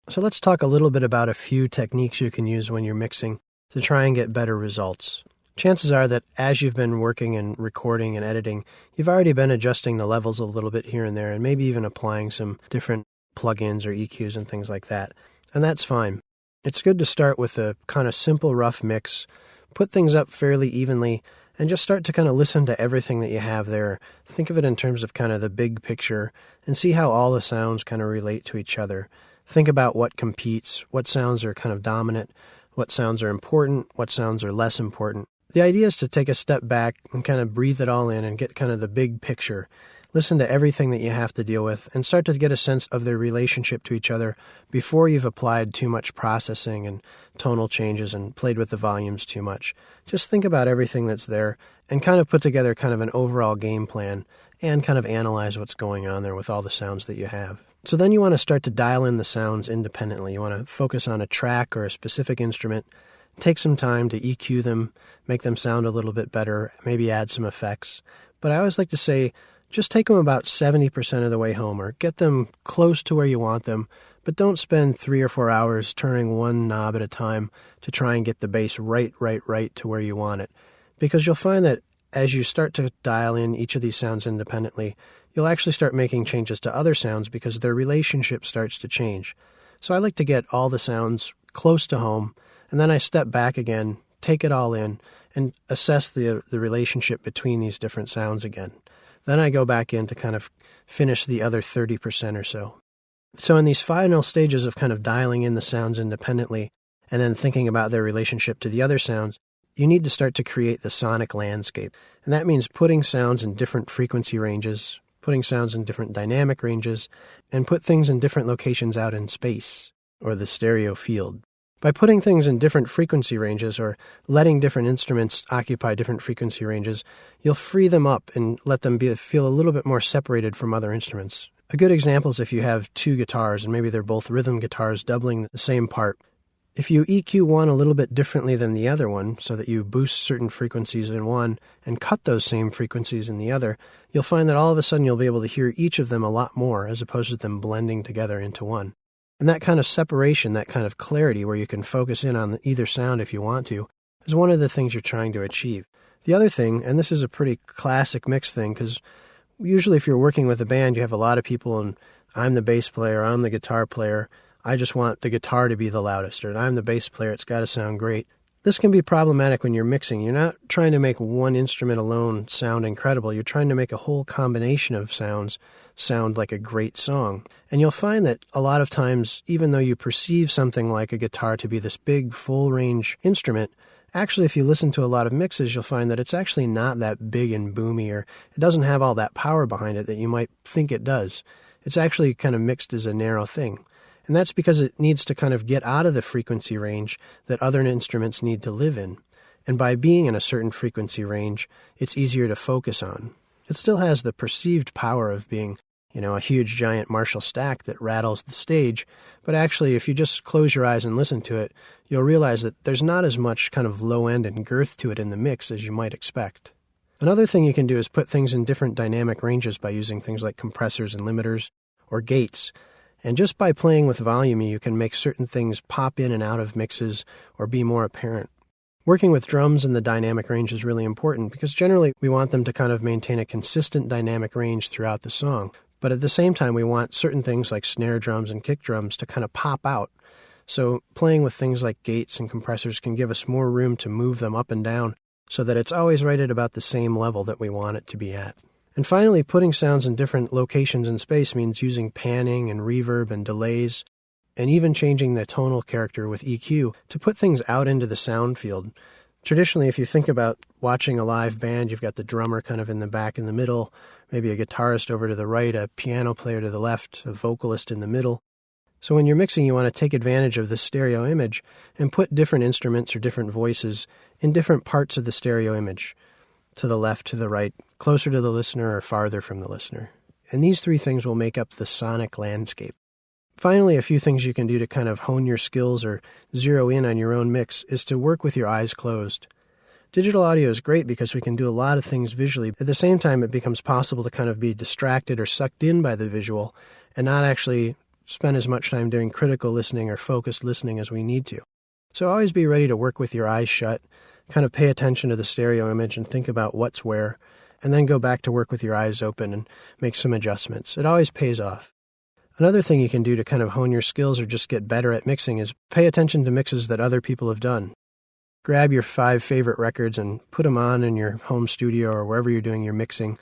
So let's talk a little bit about a few techniques you can use when you're mixing to try and get better results. Chances are that as you've been working and recording and editing, you've already been adjusting the levels a little bit here and there, and maybe even applying some different plugins or EQs and things like that. And that's fine. It's good to start with a kind of simple, rough mix, put things up fairly evenly, and just start to kind of listen to everything that you have there. Think of it in terms of kind of the big picture, and see how all the sounds kind of relate to each other. Think about what competes, what sounds are kind of dominant, what sounds are important, what sounds are less important. The idea is to take a step back and kind of breathe it all in and get kind of the big picture. Listen to everything that you have to deal with and start to get a sense of their relationship to each other before you've applied too much processing and tonal changes and played with the volumes too much. Just think about everything that's there and kind of put together kind of an overall game plan and kind of analyze what's going on there with all the sounds that you have. So then you want to start to dial in the sounds independently. You want to focus on a track or a specific instrument. Take some time to EQ them, make them sound a little bit better, maybe add some effects. But I always like to say, just take them about 70% of the way home, or get them close to where you want them, but don't spend 3 or 4 hours turning one knob at a time to try and get the bass right to where you want it. Because you'll find that as you start to dial in each of these sounds independently, you'll actually start making changes to other sounds because their relationship starts to change. So I like to get all the sounds close to home, and then I step back again, take it all in, and assess the relationship between these different sounds again. Then I go back in to kind of finish the other 30% or so. So in these final stages of kind of dialing in the sounds independently and then thinking about their relationship to the other sounds, you need to start to create the sonic landscape. And that means putting sounds in different frequency ranges, putting sounds in different dynamic ranges, and put things in different locations out in space, or the stereo field. By putting things in different frequency ranges or letting different instruments occupy different frequency ranges, you'll free them up and let them feel a little bit more separated from other instruments. A good example is if you have 2 guitars and maybe they're both rhythm guitars doubling the same part. If you EQ one a little bit differently than the other one, so that you boost certain frequencies in one and cut those same frequencies in the other, you'll find that all of a sudden you'll be able to hear each of them a lot more as opposed to them blending together into one. And that kind of separation, that kind of clarity where you can focus in on either sound if you want to, is one of the things you're trying to achieve. The other thing, and this is a pretty classic mix thing, because usually if you're working with a band, you have a lot of people, and I'm the bass player, I'm the guitar player, I just want the guitar to be the loudest, or I'm the bass player, it's got to sound great. This can be problematic when you're mixing. You're not trying to make one instrument alone sound incredible. You're trying to make a whole combination of sounds sound like a great song. And you'll find that a lot of times, even though you perceive something like a guitar to be this big, full-range instrument, actually, if you listen to a lot of mixes, you'll find that it's actually not that big and boomy, or it doesn't have all that power behind it that you might think it does. It's actually kind of mixed as a narrow thing. And that's because it needs to kind of get out of the frequency range that other instruments need to live in. And by being in a certain frequency range, it's easier to focus on. It still has the perceived power of being, a huge giant Marshall stack that rattles the stage, but actually if you just close your eyes and listen to it, you'll realize that there's not as much kind of low end and girth to it in the mix as you might expect. Another thing you can do is put things in different dynamic ranges by using things like compressors and limiters or gates. And just by playing with volume, you can make certain things pop in and out of mixes or be more apparent. Working with drums in the dynamic range is really important because generally we want them to kind of maintain a consistent dynamic range throughout the song. But at the same time, we want certain things like snare drums and kick drums to kind of pop out. So playing with things like gates and compressors can give us more room to move them up and down so that it's always right at about the same level that we want it to be at. And finally, putting sounds in different locations in space means using panning and reverb and delays, and even changing the tonal character with EQ to put things out into the sound field. Traditionally, if you think about watching a live band, you've got the drummer kind of in the back in the middle, maybe a guitarist over to the right, a piano player to the left, a vocalist in the middle. So when you're mixing, you want to take advantage of the stereo image and put different instruments or different voices in different parts of the stereo image, to the left, to the right, closer to the listener or farther from the listener. And these 3 things will make up the sonic landscape. Finally, a few things you can do to kind of hone your skills or zero in on your own mix is to work with your eyes closed. Digital audio is great because we can do a lot of things visually. At the same time, it becomes possible to kind of be distracted or sucked in by the visual and not actually spend as much time doing critical listening or focused listening as we need to. So always be ready to work with your eyes shut, kind of pay attention to the stereo image and think about what's where, and then go back to work with your eyes open and make some adjustments. It always pays off. Another thing you can do to kind of hone your skills or just get better at mixing is pay attention to mixes that other people have done. Grab your 5 favorite records and put them on in your home studio or wherever you're doing your mixing,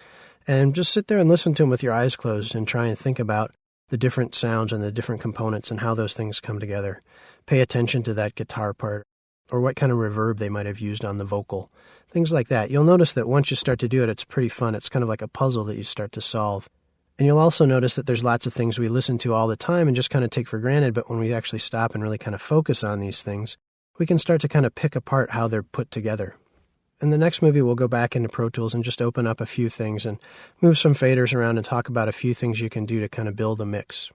and just sit there and listen to them with your eyes closed and try and think about the different sounds and the different components and how those things come together. Pay attention to that guitar part or what kind of reverb they might have used on the vocal, things like that. You'll notice that once you start to do it, it's pretty fun. It's kind of like a puzzle that you start to solve. And you'll also notice that there's lots of things we listen to all the time and just kind of take for granted, but when we actually stop and really kind of focus on these things, we can start to kind of pick apart how they're put together. In the next movie, we'll go back into Pro Tools and just open up a few things and move some faders around and talk about a few things you can do to kind of build a mix.